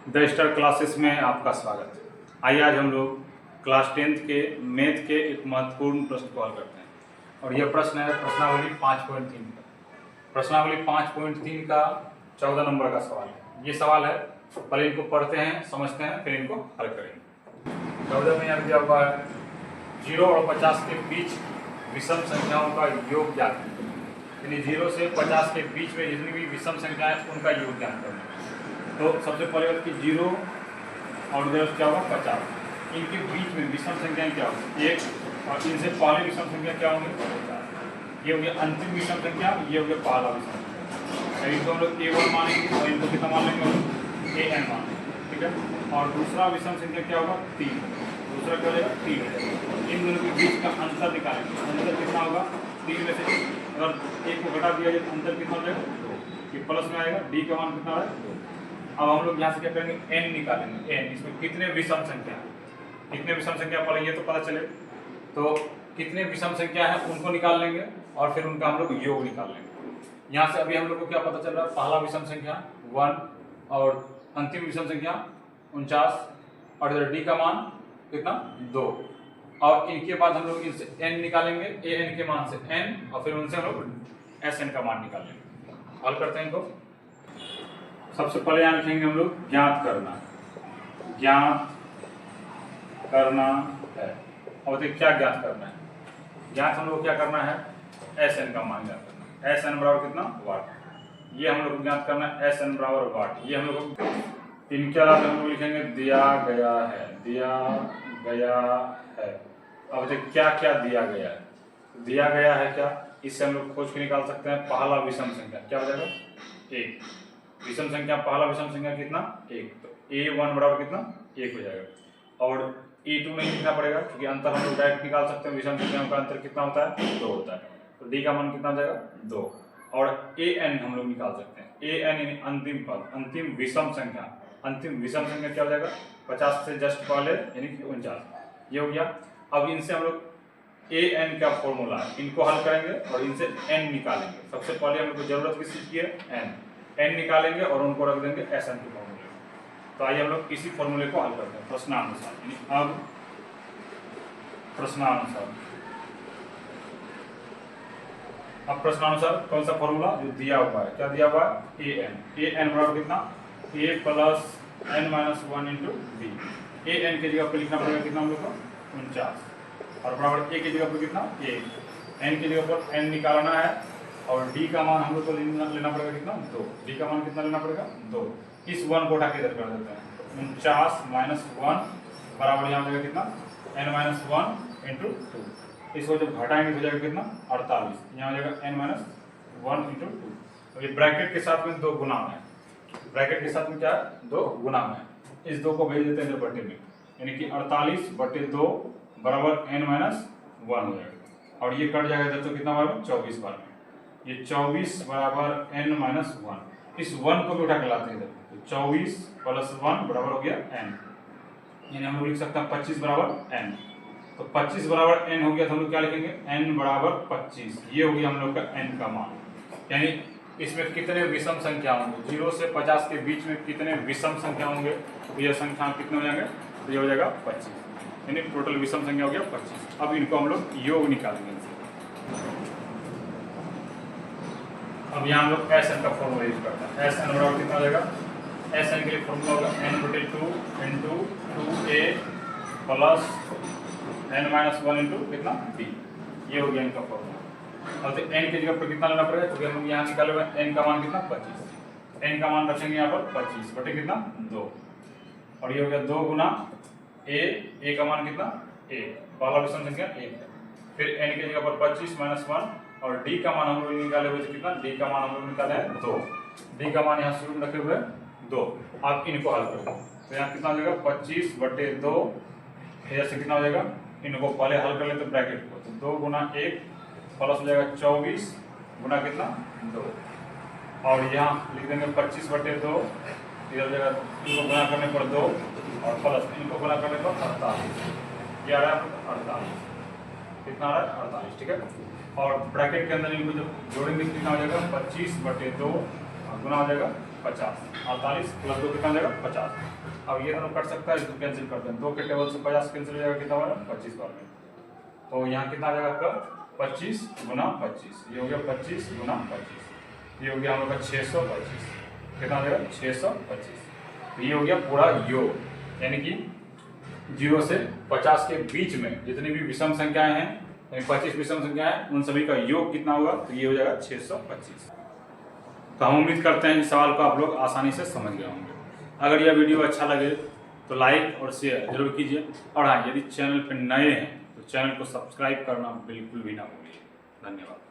The star classes में आपका स्वागत है। आइए आज हम लोग क्लास 10th के मैथ के एक महत्वपूर्ण प्रश्न को हल करते हैं और यह प्रश्न है प्रश्नावली 5.3 का। प्रश्नावली 5.3 का 14 नंबर का सवाल है। ये सवाल है, पहले इनको पढ़ते हैं, समझते हैं, फिर इनको हल करेंगे। 14 में यहाँ दिया हुआ है 0 और 50 के बीच विषम संख्याओं का योग ज्ञात है। यानी 0 से 50 के बीच में जितनी भी विषम संख्याएं उनका योग ज्ञात करना है। तो सबसे पहले कि 0 और उधर क्या होगा 50, इनके बीच में विषम संख्याएं क्या होगी 1, और इनसे पहले विषम संख्या क्या होंगे 50। ये हो गया अंतिम विषम संख्या, ये हो गया पहला विषम संख्या। इनको हम लोग A1 मानेंगे और इनको कितना मान लेंगे AN मान लेंगे, ठीक है। और दूसरा विषम संख्या क्या होगा 3, दूसरा क्या हो जाएगा 3 हो जाएगा। इन दोनों के बीच का अंतर निकालेंगे, अंतर कितना होगा 3 में से अगर 1 को घटा दिया जाए तो अंतर कितना हो जाएगा 2, ये प्लस में आएगा। D का मान कितना है 2। अब हम लोग यहाँ से क्या करेंगे n निकालेंगे। n इसमें कितने विषम संख्या है, कितने विषम संख्या पहले ये तो पता चले, तो कितने विषम संख्या है उनको निकाल लेंगे और फिर उनका हम लोग योग निकाल लेंगे। यहाँ से अभी हम लोग को क्या पता चल रहा है, पहला विषम संख्या 1 और अंतिम विषम संख्या 49 और इधर d का मान कितना 2, और इनके बाद हम लोग इनसे n निकालेंगे, an के मान से n, और फिर उनसे हम लोग sn का मान निकाल लेंगे। हल करते हैं इनको। सबसे पहले यहाँ लिखेंगे हम लोग ज्ञात करना, ज्ञात करना है। और देखिए क्या ज्ञात करना है, ज्ञात हम लोग क्या करना है Sn का मान ज्ञात करना है। Sn बराबर कितना वाट, ये हम लोग ज्ञात करना है Sn बराबर वाट। ये हम लोग इनके अलावा हम लोग लिखेंगे दिया गया है, दिया गया है। अब देखिए क्या क्या दिया गया है, दिया गया है क्या, इससे हम लोग खोज के निकाल सकते हैं पहला विषम संख्या क्या हो जाएगा 1, विषम संख्या पहला विषम संख्या कितना 1, तो A1 बराबर कितना 1 हो जाएगा। और A2 नहीं लिखना पड़ेगा क्योंकि अंतर हम लोग डायरेक्ट निकाल सकते हैं, विषम संख्याओं का अंतर कितना होता है 2 होता है, तो D का मान कितना हो जाएगा 2। और AN हम लोग निकाल सकते हैं, AN यानी अंतिम पद, अंतिम विषम संख्या। अंतिम विषम संख्या क्या हो जाएगा 50 से जस्ट पहले यानी कि 49, ये हो गया। अब इनसे हम लोग AN का फॉर्मूला है, इनको हल करेंगे और इनसे N निकालेंगे। सबसे पहले हम लोग को जरूरत किस चीज की है n निकालेंगे और उनको रख देंगे Sn के फॉर्मूले। तो आइए हम लोग इसी फॉर्मूले को हल करते हैं प्रश्नानुसार। यानी अब प्रश्नानुसार, अब प्रश्नानुसार कौन सा फॉर्मूला जो दिया हुआ है, क्या दिया हुआ है an बराबर कितना a plus n minus 1 into b। an के जगह पर लिखना पड़ेगा कितना हम लोग को 49, और बराबर a की जगह पर कितना 1, n की जगह पर n निकालना है और d का मान हम लोग को लेना पड़ेगा कितना 2, d का मान कितना लेना पड़ेगा 2। इस 1 को उठा के इधर कर देते हैं, 49 माइनस 1 बराबर यहाँ हो जाएगा कितना n माइनस 1 इंटू 2। इसको जब घटाएंगे हो जाएगा कितना 48, यहाँ हो जाएगा n माइनस 1 इंटू 2। तो ये ब्रैकेट के साथ में 2 गुना है, ब्रैकेट के साथ में क्या है 2 गुना है। इस 2 को भेज देते हैं बटे में, यानी कि 48/2 बराबर n माइनस 1 हो जाएगा, और ये कट जाएगा इधर तो कितना बराबर 24 बार में, ये 24 बराबर n माइनस 1। इस 1 को भी उठा के लाते हैं इधर, तो 24 प्लस 1 बराबर हो गया n, यानी हम लोग लिख सकते हैं 25 बराबर n। तो 25 बराबर n हो गया तो हम लोग क्या लिखेंगे n बराबर 25, ये हो गया हम लोग का n का मान। यानी इसमें कितने विषम संख्या होंगे 0 से 50 के बीच में कितने विषम संख्या होंगे, तो यह संख्या कितने हो जाएंगे, तो ये हो जाएगा 25, यानी टोटल विषम संख्या हो गया 25। अब इनको हम लोग योग निकालेंगे। अब यहाँ हम लोग Sn का फॉर्मूला यूज करते हैं। Sn बराबर कितना हो जाएगा, Sn के लिए फॉर्मूला होगा n/2 into 2a plus n minus 1 into कितना b, ये हो गया इनका फॉर्मूला। और तो n की जगह पर कितना लेना पड़ेगा, क्योंकि हम यहाँ निकाले हुए n का मान कितना 25, n का मान रखेंगे यहाँ पर 25 बटे कितना 2, और ये हो गया 2 गुना a का मान कितना 1, पहला विषम संख्या 1 है, फिर n की जगह पर 25 माइनस 1, और d का मान हम लोग निकाले हुए थे कितना, d का मान हम लोग निकाले हैं 2, d का मान यहाँ शुरू में रखे हुए 2। आप इनको हल करें तो यहाँ कितना हो जाएगा 25/2, इधर से कितना हो जाएगा, इनको पहले हल कर लेते ब्रैकेट को, तो 2 गुना 1 प्लस हो जाएगा 24 गुना कितना 2, और यहाँ लिख देंगे 25/2, इधर हो जाएगा इनको गुना करने पर 2 और प्लस इनको गुना करने पर 48, ये आ रहा है 48, कितना आ रहा है 48, ठीक है। और ब्रैकेट के अंदर इनको जब जोड़ेंगे कितना हो जाएगा 25/2 और गुना हो जाएगा 50, 48 प्लस 2 कितना हो जाएगा 50। अब ये दोनों कट सकता है, इसको कैंसिल करते हैं, 2 के टेबल से 50 कैंसिल हो जाएगा, कितना होगा 25 बार में। तो यहाँ कितना आ जाएगा आपका 25 गुना 25, ये हो गया 25 गुना 25, ये हो गया हम लोग का 625, कितना हो जाएगा 625। तो ये हो गया पूरा योग, यानी कि 0 से 50 के बीच में जितनी भी विषम संख्याएं हैं, 25 विषम संख्याएं हैं, उन सभी का योग कितना होगा, तो ये हो जाएगा 625। तो हम उम्मीद करते हैं इस सवाल को आप लोग आसानी से समझ गए होंगे। अगर यह वीडियो अच्छा लगे तो लाइक और शेयर जरूर कीजिए, और हाँ, यदि चैनल पर नए हैं तो चैनल को सब्सक्राइब करना बिल्कुल भी ना भूलिए। धन्यवाद।